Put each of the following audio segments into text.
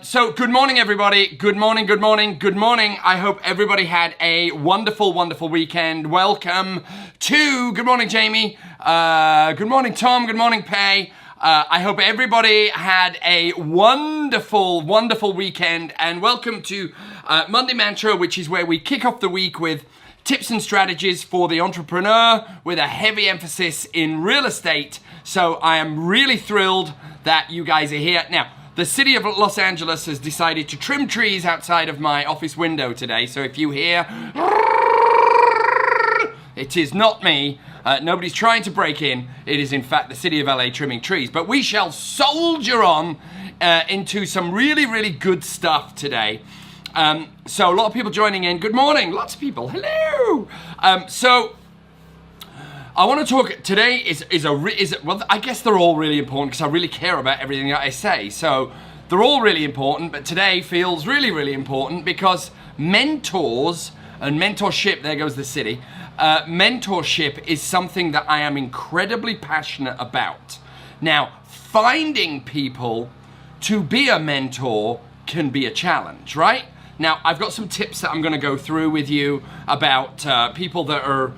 So good morning, everybody. Good morning, good morning, good morning. I hope everybody had a wonderful, wonderful weekend. Welcome to, good morning, Jamie. Good morning, Tom. Good morning, Pay. I hope everybody had a wonderful, wonderful weekend. And welcome to Monday Mantra, which is where we kick off the week with tips and strategies for the entrepreneur with a heavy emphasis in real estate. So I am really thrilled that you guys are here. Now, the city of Los Angeles has decided to trim trees outside of my office window today. So if you hear, it is not me. Nobody's trying to break in. It is in fact the city of LA trimming trees. But we shall soldier on into some really, really good stuff today. So a lot of people joining in. Good morning. Lots of people. Hello. So I want to talk today well, I guess they're all really important because I really care about everything that I say. So they're all really important, but today feels really, really important because mentors and mentorship, there goes the city, mentorship is something that I am incredibly passionate about. Now, finding people to be a mentor can be a challenge, right? Now, I've got some tips that I'm going to go through with you about people that are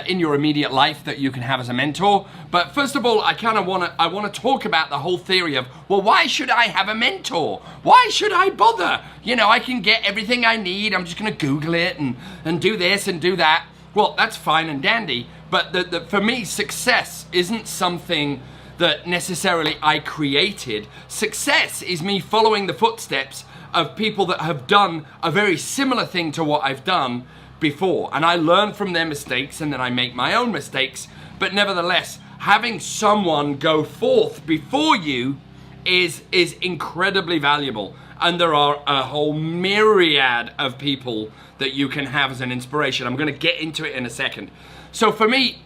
in your immediate life that you can have as a mentor. But first of all, I want to talk about the whole theory of, well, why should I have a mentor? Why should I bother? You know, I can get everything I need. I'm just going to Google it and do this and do that. Well, that's fine and dandy. But for me, success isn't something that necessarily I created. Success is me following the footsteps of people that have done a very similar thing to what I've done before, and I learn from their mistakes and then I make my own mistakes. But nevertheless, having someone go forth before you is incredibly valuable, and there are a whole myriad of people that you can have as an inspiration. I'm going to get into it in a second. So for me,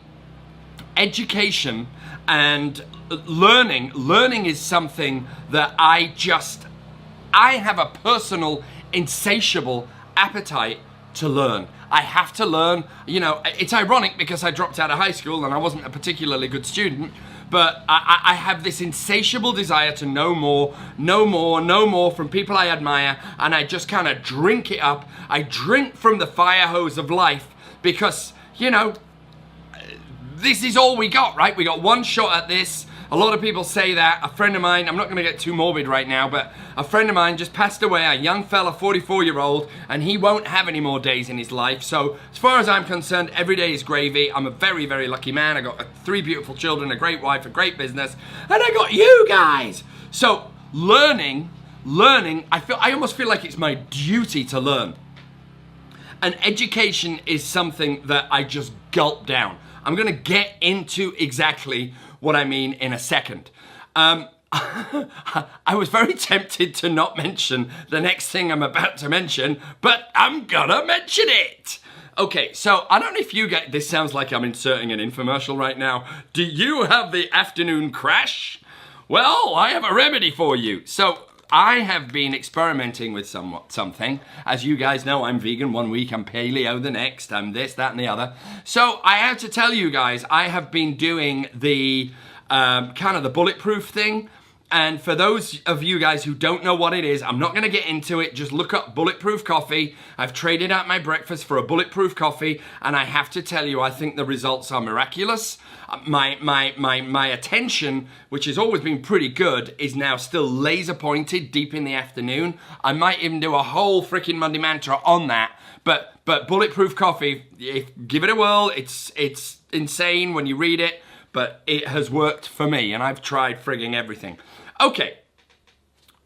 education and learning is something that I have a personal insatiable appetite to learn. I have to learn. You know, it's ironic because I dropped out of high school and I wasn't a particularly good student, but I have this insatiable desire to know more from people I admire, and I just kind of drink it up. I drink from the fire hose of life because, you know, this is all we got, right? We got one shot at this. A lot of people say that. A friend of mine, I'm not going to get too morbid right now, but a friend of mine just passed away, a young fella, 44-year-old, and he won't have any more days in his life. So as far as I'm concerned, every day is gravy. I'm a very, very lucky man. I got 3 beautiful children, a great wife, a great business, and I got you guys. So learning, I almost feel like it's my duty to learn. And education is something that I just gulp down. I'm going to get into exactly what I mean in a second. I was very tempted to not mention the next thing I'm about to mention, but I'm gonna mention it. Okay, so I don't know if you get, this sounds like I'm inserting an infomercial right now. Do you have the afternoon crash? Well, I have a remedy for you. So I have been experimenting with something. As you guys know, I'm vegan 1 week, I'm paleo the next, I'm this, that, and the other. So I have to tell you guys, I have been doing the kind of the bulletproof thing. And for those of you guys who don't know what it is, I'm not gonna get into it. Just look up Bulletproof Coffee. I've traded out my breakfast for a Bulletproof Coffee, and I have to tell you, I think the results are miraculous. My attention, which has always been pretty good, is now still laser pointed deep in the afternoon. I might even do a whole freaking Monday Mantra on that. But Bulletproof Coffee, give it a whirl. It's insane when you read it, but it has worked for me, and I've tried frigging everything. Okay,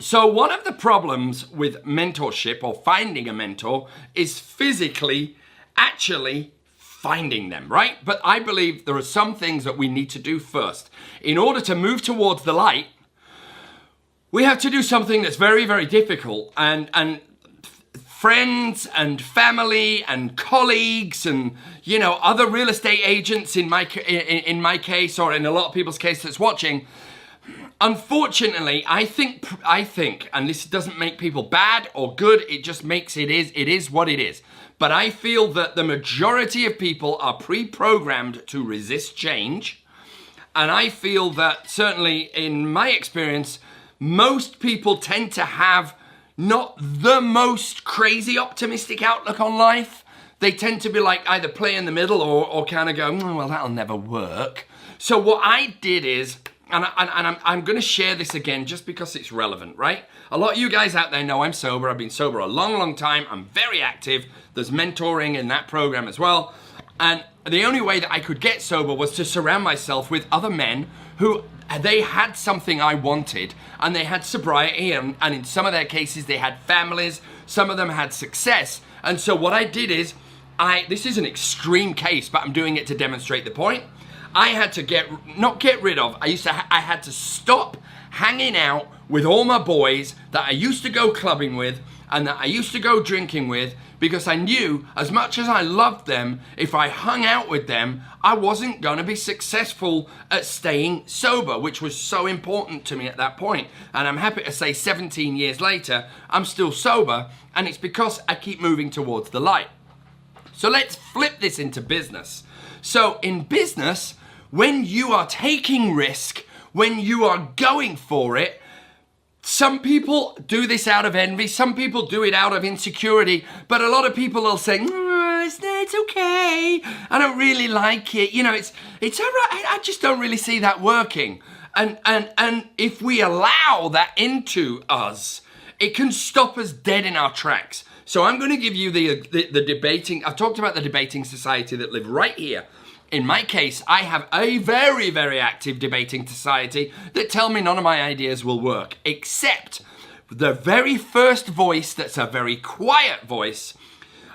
so one of the problems with mentorship or finding a mentor is physically actually finding them, right? But I believe there are some things that we need to do first. In order to move towards the light, we have to do something that's very, very difficult, and friends and family and colleagues and, you know, other real estate agents in my case, or in a lot of people's case that's watching. Unfortunately, I think, and this doesn't make people bad or good, it just makes it is what it is. But I feel that the majority of people are pre-programmed to resist change. And I feel that certainly in my experience, most people tend to have not the most crazy optimistic outlook on life. They tend to be like either play in the middle or kind of go, well, that'll never work. So what I did is, and I'm going to share this again just because it's relevant, right? A lot of you guys out there know I'm sober. I've been sober a long, long time. I'm very active. There's mentoring in that program as well. And the only way that I could get sober was to surround myself with other men who they had something I wanted, and they had sobriety, and in some of their cases they had families, some of them had success. And so what I did is, this is an extreme case, but I'm doing it to demonstrate the point. I had to I had to stop hanging out with all my boys that I used to go clubbing with and that I used to go drinking with, because I knew as much as I loved them, if I hung out with them, I wasn't going to be successful at staying sober, which was so important to me at that point. And I'm happy to say 17 years later, I'm still sober, and it's because I keep moving towards the light. So let's flip this into business. So in business, when you are taking risk, when you are going for it, some people do this out of envy, some people do it out of insecurity, but a lot of people will say, it's okay, I don't really like it, it's all right, I just don't really see that working. And if we allow that into us, it can stop us dead in our tracks. So I'm going to give you the debating, I've talked about the debating society that live right here. In my case, I have a very, very active debating society that tell me none of my ideas will work, except the very first voice that's a very quiet voice.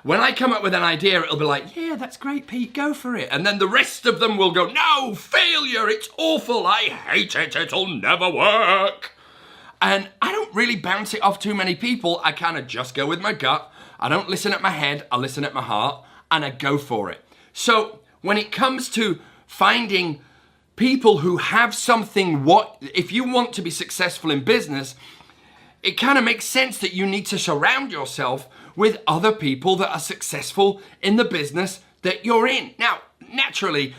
When I come up with an idea, it'll be like, yeah, that's great, Pete, go for it. And then the rest of them will go, no, failure, it's awful, I hate it, it'll never work. And I don't really bounce it off too many people. I kind of just go with my gut. I don't listen at my head, I listen at my heart, and I go for it. So when it comes to finding people who have something, if you want to be successful in business, it kind of makes sense that you need to surround yourself with other people that are successful in the business that you're in. Now, naturally,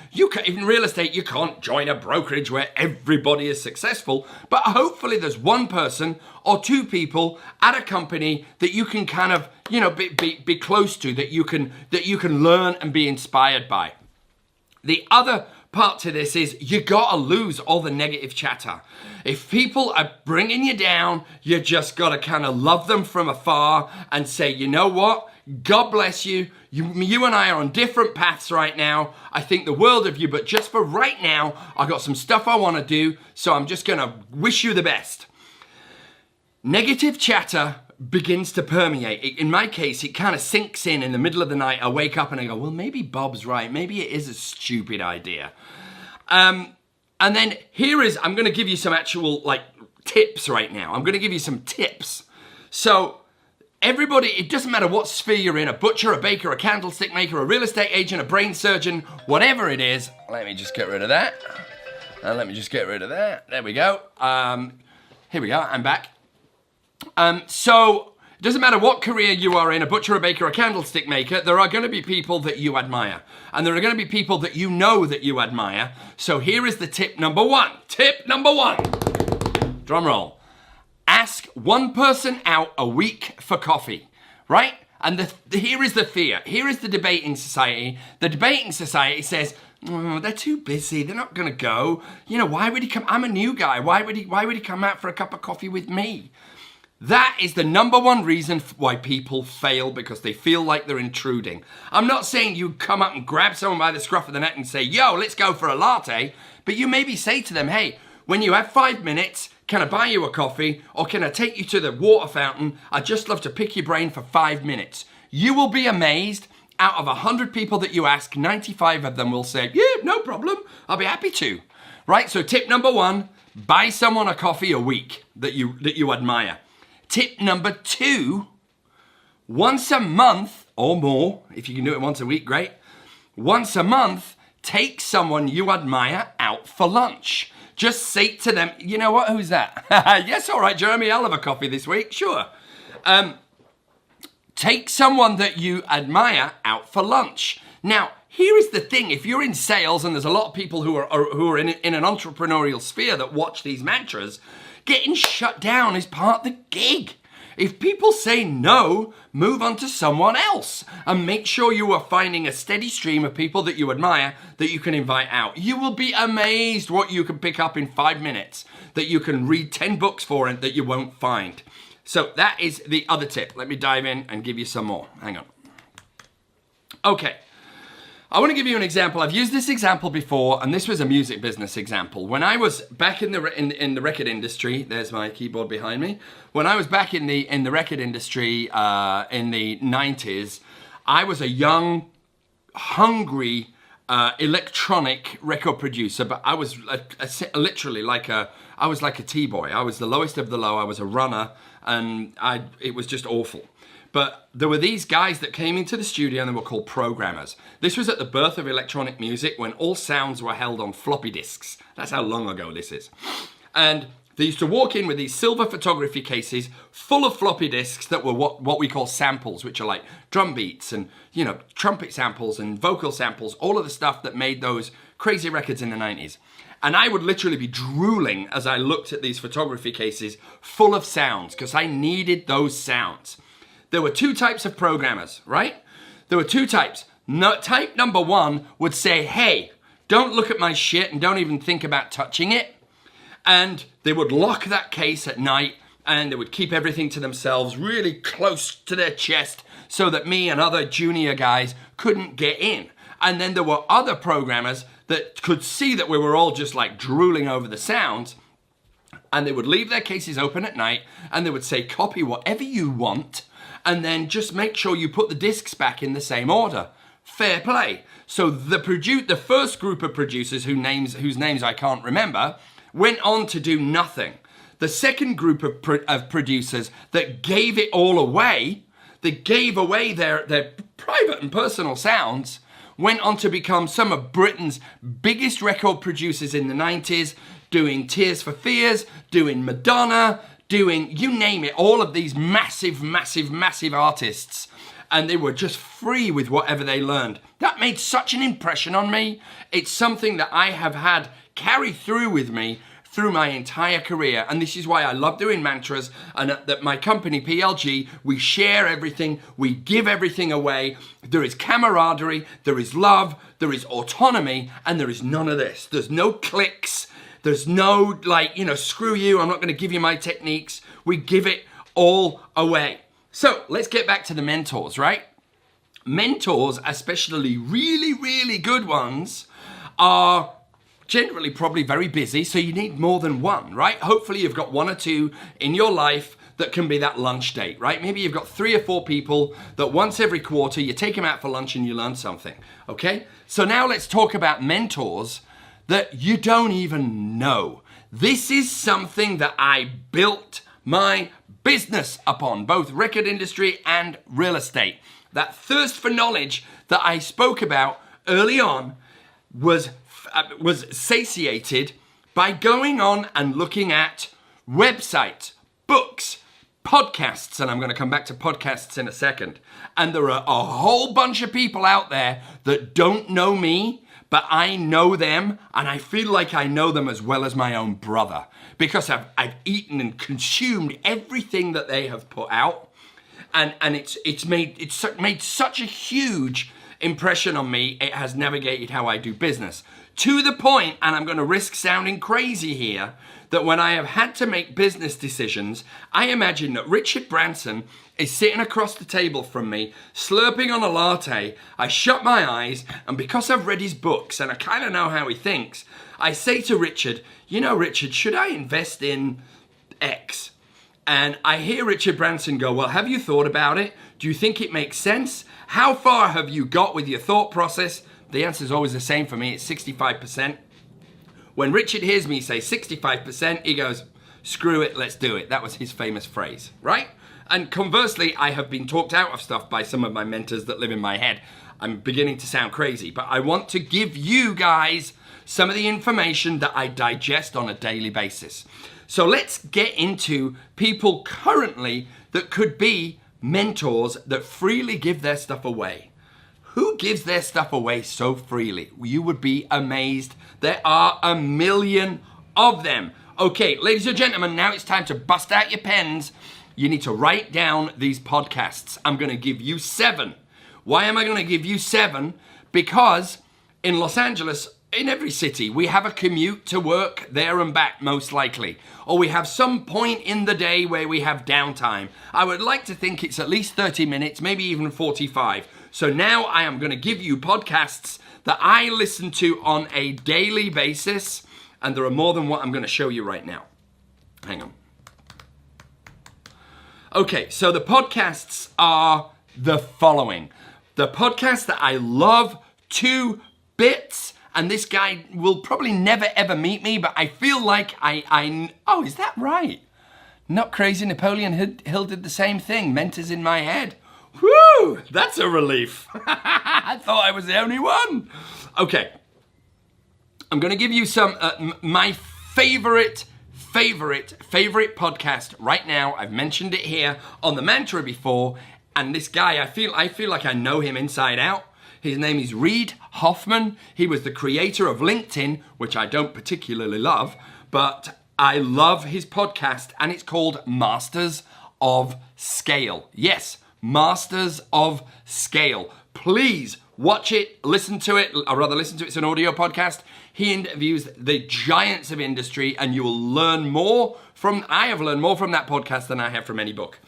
in real estate, you can't join a brokerage where everybody is successful, but hopefully there's one person or two people at a company that you can kind of, be close to, that you can learn and be inspired by. The other part to this is you gotta lose all the negative chatter. If people are bringing you down, you just gotta kind of love them from afar and say, you know what? God bless you. You and I are on different paths right now. I think the world of you, but just for right now, I got some stuff I wanna do, so I'm just gonna wish you the best. Negative chatter begins to permeate. In my case, it kind of sinks in the middle of the night. I wake up and I go, well, maybe Bob's right. Maybe it is a stupid idea. And then I'm going to give you some actual tips right now. I'm going to give you some tips. So everybody, it doesn't matter what sphere you're in, a butcher, a baker, a candlestick maker, a real estate agent, a brain surgeon, whatever it is. Let me just get rid of that. There we go. Here we go. I'm back. So it doesn't matter what career you are in, a butcher, a baker, a candlestick maker, there are going to be people that you admire. And there are going to be people that you know that you admire. So here is the tip number one. Tip number one. Drum roll. Ask one person out a week for coffee, right? And here is the fear. Here is the debating society. The debating society says, they're too busy. They're not going to go. Why would he come? I'm a new guy. Why would he come out for a cup of coffee with me? That is the number one reason why people fail, because they feel like they're intruding. I'm not saying you come up and grab someone by the scruff of the neck and say, yo, let's go for a latte. But you maybe say to them, hey, when you have 5 minutes, can I buy you a coffee? Or can I take you to the water fountain? I'd just love to pick your brain for 5 minutes. You will be amazed. Out of 100 people that you ask, 95 of them will say, yeah, no problem. I'll be happy to. Right? So tip number one, buy someone a coffee a week that you admire. Tip number two, once a month or more, if you can do it once a week, great. Once a month, take someone you admire out for lunch. Just say to them, you know what, who's that? Yes, all right, Jeremy, I'll have a coffee this week, sure. Take someone that you admire out for lunch. Now, here is the thing, if you're in sales, and there's a lot of people who are in an entrepreneurial sphere that watch these mantras, Getting shut down is part of the gig. If people say no, move on to someone else and make sure you are finding a steady stream of people that you admire that you can invite out. You will be amazed what you can pick up in 5 minutes that you can read 10 books for and that you won't find. So that is the other tip. Let me dive in and give you some more. Hang on. Okay. I want to give you an example. I've used this example before, and this was a music business example. When I was back in the record industry, there's my keyboard behind me. When I was back in the record industry in the 90s, I was a young, hungry electronic record producer, but I was literally like a T-boy. I was the lowest of the low. I was a runner, and it was just awful. But there were these guys that came into the studio and they were called programmers. This was at the birth of electronic music when all sounds were held on floppy disks. That's how long ago this is. And they used to walk in with these silver photography cases full of floppy disks that were what we call samples, which are like drum beats and, you know, trumpet samples and vocal samples, all of the stuff that made those crazy records in the 90s. And I would literally be drooling as I looked at these photography cases full of sounds because I needed those sounds. There were two types of programmers, right? There were two types. Type number one would say, hey, don't look at my shit and don't even think about touching it. And they would lock that case at night and they would keep everything to themselves really close to their chest so that me and other junior guys couldn't get in. And then there were other programmers that could see that we were all just like drooling over the sounds, and they would leave their cases open at night and they would say, copy whatever you want, and then just make sure you put the discs back in the same order. Fair play. So the first group of producers whose names I can't remember went on to do nothing. The second group of producers that gave it all away, that gave away their private and personal sounds, went on to become some of Britain's biggest record producers in the 90s, doing Tears for Fears, doing Madonna, doing, you name it, all of these massive, massive, massive artists. And they were just free with whatever they learned. That made such an impression on me. It's something that I have had carry through with me through my entire career. And this is why I love doing mantras, and that my company, PLG, we share everything, we give everything away. There is camaraderie, there is love, there is autonomy, and there is none of this. There's no cliques. There's no, like, screw you, I'm not going to give you my techniques. We give it all away. So let's get back to the mentors, right? Mentors, especially really, really good ones, are generally probably very busy, so you need more than one, right? Hopefully you've got one or two in your life that can be that lunch date, right? Maybe you've got 3 or 4 people that once every quarter you take them out for lunch and you learn something, okay? So now let's talk about mentors that you don't even know. This is something that I built my business upon, both record industry and real estate. That thirst for knowledge that I spoke about early on was satiated by going on and looking at websites, books, podcasts, and I'm going to come back to podcasts in a second. And there are a whole bunch of people out there that don't know me, but I know them, and I feel like I know them as well as my own brother, because I've eaten and consumed everything that they have put out, and it's made such a huge impression on me. It has navigated how I do business to the point, and I'm going to risk sounding crazy here, that when I have had to make business decisions, I imagine that Richard Branson is sitting across the table from me, slurping on a latte. I shut my eyes, and because I've read his books and I kind of know how he thinks, I say to Richard, Richard, should I invest in X? And I hear Richard Branson go, well, have you thought about it? Do you think it makes sense? How far have you got with your thought process? The answer is always the same for me. It's 65%. When Richard hears me say 65%, he goes, screw it, let's do it. That was his famous phrase, right? And conversely, I have been talked out of stuff by some of my mentors that live in my head. I'm beginning to sound crazy, but I want to give you guys some of the information that I digest on a daily basis. So let's get into people currently that could be mentors that freely give their stuff away. Who gives their stuff away so freely? You would be amazed. There are a million of them. Okay, ladies and gentlemen, now it's time to bust out your pens. You need to write down these podcasts. I'm going to give you 7. Why am I going to give you 7? Because in Los Angeles, in every city, we have a commute to work there and back, most likely. Or we have some point in the day where we have downtime. I would like to think it's at least 30 minutes, maybe even 45. So now I am going to give you podcasts that I listen to on a daily basis. And there are more than what I'm going to show you right now. Hang on. Okay, so the podcasts are the following. The podcast that I love to bits, and this guy will probably never ever meet me, but I feel like oh, is that right? Not Crazy Napoleon Hill did the same thing. Mentors in my head. Woo, that's a relief. I thought I was the only one. Okay, I'm gonna give you some, my favorite podcast right now. I've mentioned it here on the mantra before, and this guy, I feel like I know him inside out. His name is Reid Hoffman. He was the creator of LinkedIn, which I don't particularly love, but I love his podcast, and it's called Masters of Scale. Yes, Masters of Scale. Please watch it, listen to it, or rather listen to it, it's an audio podcast. He interviews the giants of industry, and you will learn more I have learned more from that podcast than I have from any book.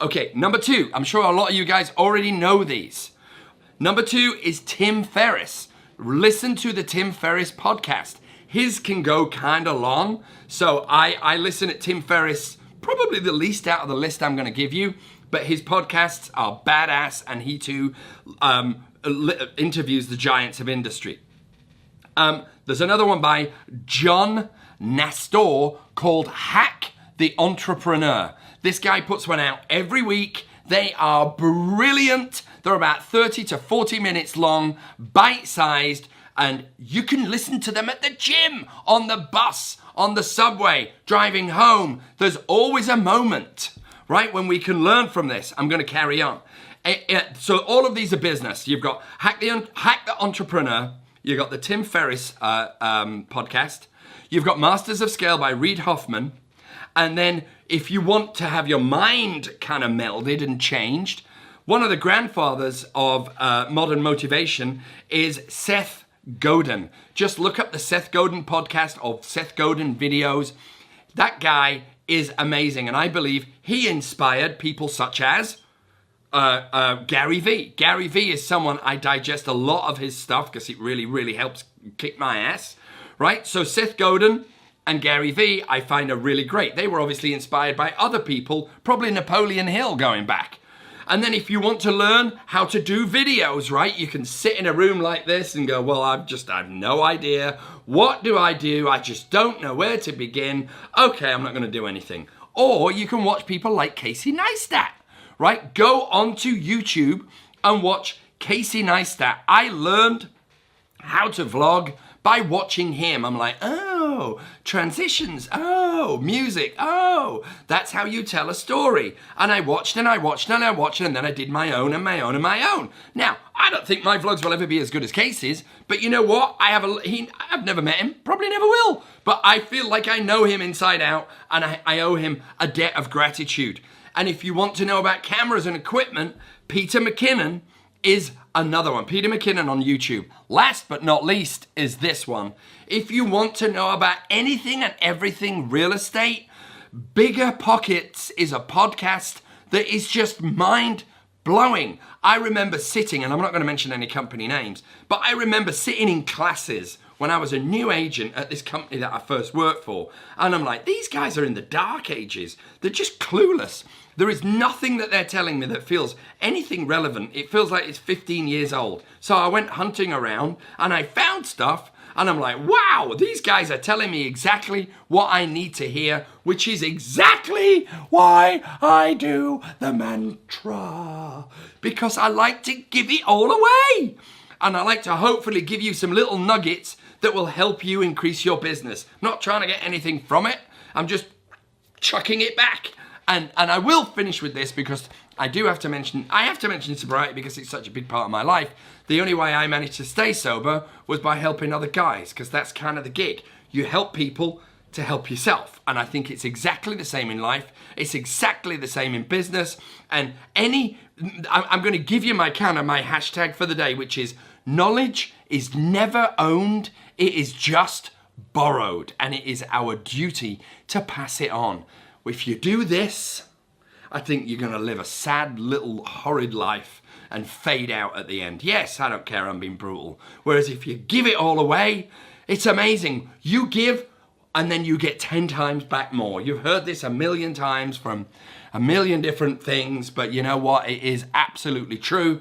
Okay, number 2, I'm sure a lot of you guys already know these. Number 2 is Tim Ferriss. Listen to the Tim Ferriss podcast. His can go kind of long, so I listen to Tim Ferriss, probably the least out of the list I'm going to give you, but his podcasts are badass, and he too interviews the giants of industry. There's another one by John Nastor called Hack the Entrepreneur. This guy puts one out every week. They are brilliant. They're about 30 to 40 minutes long, bite-sized, and you can listen to them at the gym, on the bus, on the subway, driving home. There's always a moment, right, when we can learn from this. I'm going to carry on. So all of these are business. You've got Hack the Entrepreneur. You've got the Tim Ferriss podcast. You've got Masters of Scale by Reid Hoffman. And then if you want to have your mind kind of melded and changed, one of the grandfathers of modern motivation is Seth Godin. Just look up the Seth Godin podcast or Seth Godin videos. That guy is amazing. And I believe he inspired people such as Gary Vee. Gary Vee is someone I digest a lot of his stuff because it really, really helps kick my ass, right? So Seth Godin and Gary Vee, I find are really great. They were obviously inspired by other people, probably Napoleon Hill going back. And then if you want to learn how to do videos, right, you can sit in a room like this and go, well, I have no idea. What do? I just don't know where to begin. Okay, I'm not going to do anything. Or you can watch people like Casey Neistat. Right? Go onto YouTube and watch Casey Neistat. I learned how to vlog by watching him. I'm like, oh, transitions, oh, music, oh, that's how you tell a story. And I watched and I watched and I watched, and then I did my own and my own and my own. Now, I don't think my vlogs will ever be as good as Casey's, but you know what? I've never met him, probably never will, but I feel like I know him inside out, and I owe him a debt of gratitude. And if you want to know about cameras and equipment, Peter McKinnon is another one. Peter McKinnon on YouTube. Last but not least is this one. If you want to know about anything and everything real estate, Bigger Pockets is a podcast that is just mind-blowing. I remember sitting, and I'm not going to mention any company names, but I remember sitting in classes when I was a new agent at this company that I first worked for. And I'm like, these guys are in the dark ages. They're just clueless. There is nothing that they're telling me that feels anything relevant. It feels like it's 15 years old. So I went hunting around and I found stuff, and I'm like, wow, these guys are telling me exactly what I need to hear, which is exactly why I do the mantra. Because I like to give it all away. And I like to hopefully give you some little nuggets that will help you increase your business. I'm not trying to get anything from it. I'm just chucking it back. And I will finish with this because I have to mention sobriety because it's such a big part of my life. The only way I managed to stay sober was by helping other guys, because that's kind of the gig. You help people to help yourself. And I think it's exactly the same in life. It's exactly the same in business. And I'm going to give you my hashtag for the day, which is knowledge is never owned. It is just borrowed. And it is our duty to pass it on. If you do this, I think you're going to live a sad little horrid life and fade out at the end. Yes, I don't care, I'm being brutal. Whereas if you give it all away, it's amazing. You give and then you get 10 times back more. You've heard this a million times from a million different things, but you know what? It is absolutely true.